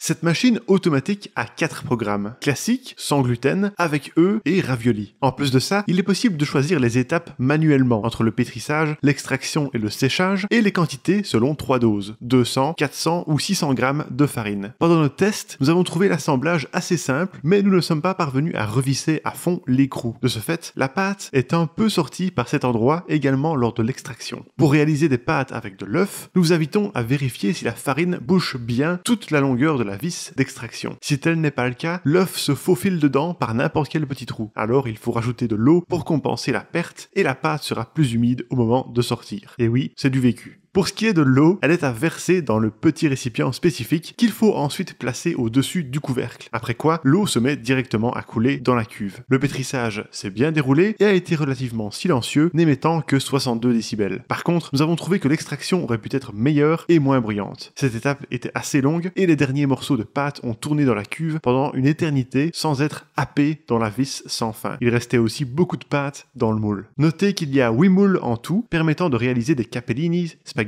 Cette machine automatique a 4 programmes, classique, sans gluten, avec œufs et raviolis. En plus de ça, il est possible de choisir les étapes manuellement entre le pétrissage, l'extraction et le séchage, et les quantités selon 3 doses, 200, 400 ou 600 grammes de farine. Pendant nos tests, nous avons trouvé l'assemblage assez simple, mais nous ne sommes pas parvenus à revisser à fond l'écrou. De ce fait, la pâte est un peu sortie par cet endroit également lors de l'extraction. Pour réaliser des pâtes avec de l'œuf, nous vous invitons à vérifier si la farine bouche bien toute la longueur de la vis d'extraction. Si tel n'est pas le cas, l'œuf se faufile dedans par n'importe quel petit trou. Alors il faut rajouter de l'eau pour compenser la perte et la pâte sera plus humide au moment de sortir. Et oui, c'est du vécu. Pour ce qui est de l'eau, elle est à verser dans le petit récipient spécifique qu'il faut ensuite placer au-dessus du couvercle. Après quoi, l'eau se met directement à couler dans la cuve. Le pétrissage s'est bien déroulé et a été relativement silencieux, n'émettant que 62 décibels. Par contre, nous avons trouvé que l'extraction aurait pu être meilleure et moins bruyante. Cette étape était assez longue et les derniers morceaux de pâte ont tourné dans la cuve pendant une éternité sans être happés dans la vis sans fin. Il restait aussi beaucoup de pâte dans le moule. Notez qu'il y a 8 moules en tout, permettant de réaliser des capellini, spaghetti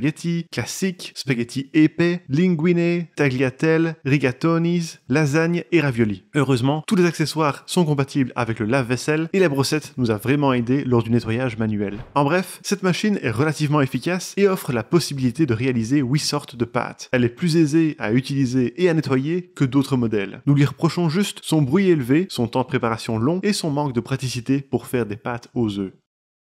classiques, spaghetti épais, linguine, tagliatelle, rigatonis, lasagne et ravioli. Heureusement, tous les accessoires sont compatibles avec le lave-vaisselle et la brossette nous a vraiment aidé lors du nettoyage manuel. En bref, cette machine est relativement efficace et offre la possibilité de réaliser 8 sortes de pâtes. Elle est plus aisée à utiliser et à nettoyer que d'autres modèles. Nous lui reprochons juste son bruit élevé, son temps de préparation long et son manque de praticité pour faire des pâtes aux œufs.